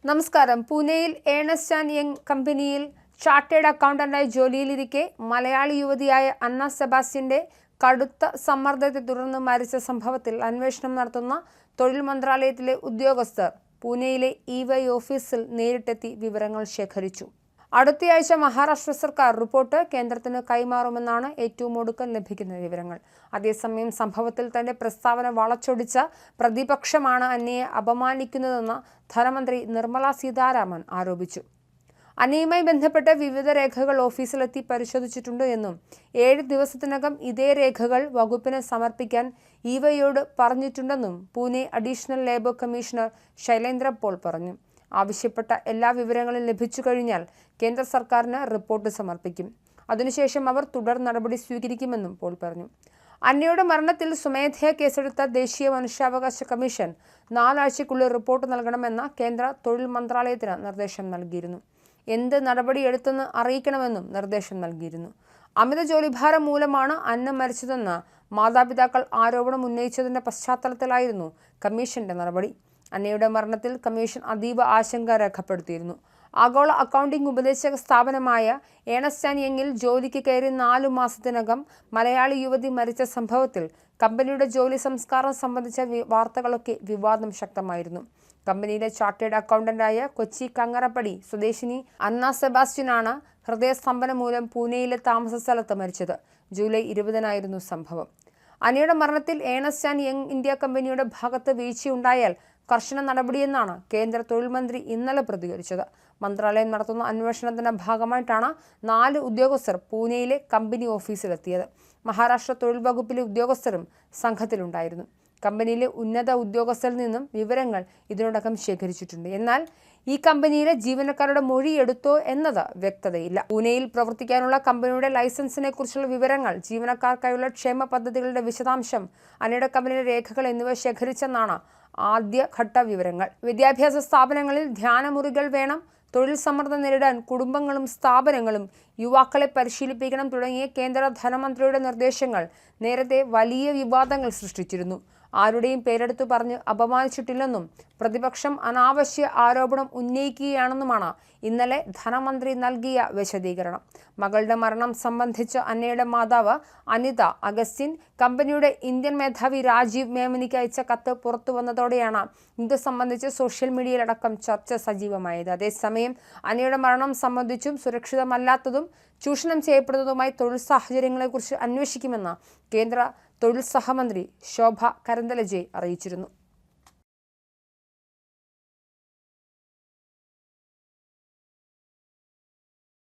നമസ്കാരം. പൂനെയിൽ Ernst and young കമ്പനിയിൽ ചാർട്ടേഡ് അക്കൗണ്ടന്റായി ജോലിയിലിരിക്കെ മലയാളി യുവതിയായ അന്ന സെബാസ്റ്റ്യന്റെ കടുത്ത സമ്മർദ്ദത്തെ തുടർന്ന് മരിച്ച സംഭവത്തിൽ അന്വേഷണം നടത്തുന്ന തൊഴിൽ മന്ത്രാലയത്തിലെ ഉദ്യോഗസ്ഥർ പൂനെയിലെ EY ഓഫീസിൽ നേരിട്ടെത്തി വിവരങ്ങൾ ശേഖരിച്ചു. അടുത്തയാഴ്ച മഹാരാഷ്ട്ര സർക്കാർ റിപ്പോർട്ട് കേന്ദ്രത്തിന് കൈമാറുമെന്നാണ് ഏറ്റവും ഒടുക്കം ലഭിക്കുന്ന വിവരങ്ങൾ. അതേസമയം സംഭവത്തിൽ തന്റെ പ്രസ്താവന വളച്ചൊടിച്ച പ്രതിപക്ഷമാണ് അന്നയെ അപമാനിക്കുന്നതെന്ന് ധനമന്ത്രി നിർമ്മല സീതാരാമൻ ആരോപിച്ചു. അന്നയുമായി ബന്ധപ്പെട്ട വിവിധ രേഖകൾ ഓഫീസിലെത്തി പരിശോധിച്ചിട്ടുണ്ട് എന്നും 7 ദിവസത്തിനകം ഇതേ രേഖകൾ വകുപ്പിന് സമർപ്പിക്കാൻ EYയോട് പറഞ്ഞിട്ടുണ്ടെന്നും Pune additional labour commissioner Shailendra Pol പറഞ്ഞു. ആവശ്യപ്പെട്ട എല്ലാ വിവരങ്ങളും ലഭിച്ചു കഴിഞ്ഞാൽ കേന്ദ്ര സർക്കാരിന് റിപ്പോർട്ട് സമർപ്പിക്കും. അതിനുശേഷം അവർ തുടർ നടപടി സ്വീകരിക്കുമെന്നും പോൾ പറഞ്ഞു. അന്നയുടെ മരണത്തിൽ സ്വമേധയാ കേസെടുത്ത ദേശീയ മനുഷ്യാവകാശ കമ്മീഷൻ 4 ആഴ്ചയ്ക്കുള്ളിൽ റിപ്പോർട്ട് നൽകണമെന്ന കേന്ദ്ര തൊഴിൽ മന്ത്രാലയത്തിന് നിർദ്ദേശം നൽകിയിരുന്നു. എന്ത് നടപടിയെടുത്തെന്ന് അറിയിക്കണമെന്നും നിർദ്ദേശം നൽകിയിരുന്നു. അമിത ജോലിഭാരം മൂലമാണ് അന്ന മരിച്ചതെന്ന് മാതാപിതാക്കൾ ആരോപണം ഉന്നയിച്ചതിന്റെ പശ്ചാത്തലത്തിലായിരുന്നു കമ്മീഷന്റെ നടപടി. അന്നയുടെ മരണത്തിൽ കമ്മീഷൻ അതീവ ആശങ്ക രേഖപ്പെടുത്തിയിരുന്നു. ആഗോള അക്കൗണ്ടിംഗ് ഉപദേശക സ്ഥാപനമായ ഏണസ്റ്റ് ആൻഡ് യങ്ങിൽ ജോലിക്ക് കയറി 4 മാസത്തിനകം മലയാളി യുവതി മരിച്ച സംഭവത്തിൽ കമ്പനിയുടെ ജോലി സംസ്കാരം സംബന്ധിച്ച വാർത്തകളൊക്കെ വിവാദം ശക്തമായിരുന്നു. കമ്പനിയിലെ ചാർട്ടേഡ് അക്കൗണ്ടന്റായ കൊച്ചി കങ്ങറപ്പടി സ്വദേശിനി അന്ന സെബാസ്റ്റ്യനാണ് ഹൃദയസ്തംഭനം മൂലം പൂനെയിലെ താമസ സ്ഥലത്ത് മരിച്ചത്. ജൂലൈ 20-നായിരുന്നു സംഭവം. അന്നയുടെ മരണത്തിൽ ഏണസ്റ്റ് ആൻഡ് യങ് ഇന്ത്യ കമ്പനിയുടെ ഭാഗത്ത് വീഴ്ചയുണ്ടായാൽ കർശന നടപടിയെന്നാണ് കേന്ദ്ര തൊഴിൽ മന്ത്രി ഇന്നലെ പ്രതികരിച്ചത്. മന്ത്രാലയം നടത്തുന്ന അന്വേഷണത്തിന്റെ ഭാഗമായിട്ടാണ് 4 ഉദ്യോഗസ്ഥർ പൂനെയിലെ കമ്പനി ഓഫീസിലെത്തിയത്. മഹാരാഷ്ട്ര തൊഴിൽ വകുപ്പിലെ ഉദ്യോഗസ്ഥരും സംഘത്തിലുണ്ടായിരുന്നു. കമ്പനിയിലെ ഉന്നത ഉദ്യോഗസ്ഥരിൽ നിന്നും വിവരങ്ങൾ ഇതിനോടകം ശേഖരിച്ചിട്ടുണ്ട്. എന്നാൽ ഈ കമ്പനിയിലെ ജീവനക്കാരുടെ മൊഴി എടുത്തോ എന്നത് വ്യക്തതയില്ല. പൂനെയിൽ പ്രവർത്തിക്കാനുള്ള കമ്പനിയുടെ ലൈസൻസിനെ കുറിച്ചുള്ള വിവരങ്ങൾ, ജീവനക്കാർക്കായുള്ള ക്ഷേമ പദ്ധതികളുടെ വിശദാംശം, അന്നയുടെ കമ്പനിയുടെ രേഖകൾ എന്നിവ ശേഖരിച്ചെന്നാണ് ആദ്യഘട്ട വിവരങ്ങൾ. വിദ്യാഭ്യാസ സ്ഥാപനങ്ങളിൽ ധ്യാനമുറികൾ വേണം, തൊഴിൽ സമ്മർദ്ദം നേരിടാൻ കുടുംബങ്ങളും സ്ഥാപനങ്ങളും യുവാക്കളെ പരിശീലിപ്പിക്കണം തുടങ്ങിയ കേന്ദ്ര ധനമന്ത്രിയുടെ നിർദ്ദേശങ്ങൾ നേരത്തെ വലിയ വിവാദങ്ങൾ സൃഷ്ടിച്ചിരുന്നു. ആരുടെയും പേരെടുത്തു പറഞ്ഞ് അപമാനിച്ചിട്ടില്ലെന്നും പ്രതിപക്ഷം അനാവശ്യ ആരോപണം ഉന്നയിക്കുകയാണെന്നുമാണ് ഇന്നലെ ധനമന്ത്രി നൽകിയ വിശദീകരണം. മകളുടെ മരണം സംബന്ധിച്ച് അന്നയുടെ മാതാവ് അനിത അഗസ്റ്റിൻ കമ്പനിയുടെ ഇന്ത്യൻ മേധാവി രാജീവ് മേമനിക്ക് അയച്ച കത്ത് പുറത്തു വന്നതോടെയാണ് ഇത് സംബന്ധിച്ച് സോഷ്യൽ മീഡിയയിലടക്കം ചർച്ച സജീവമായത്. അതേസമയം അന്നയുടെ മരണം സംബന്ധിച്ചും സുരക്ഷിതമല്ലാത്തതും ചൂഷണം ചെയ്യപ്പെടുന്നതുമായ തൊഴിൽ സാഹചര്യങ്ങളെക്കുറിച്ച് അന്വേഷിക്കുമെന്ന് കേന്ദ്ര തൊഴിൽ സഹമന്ത്രി ശോഭ കരന്തലജെ അറിയിച്ചിരുന്നു.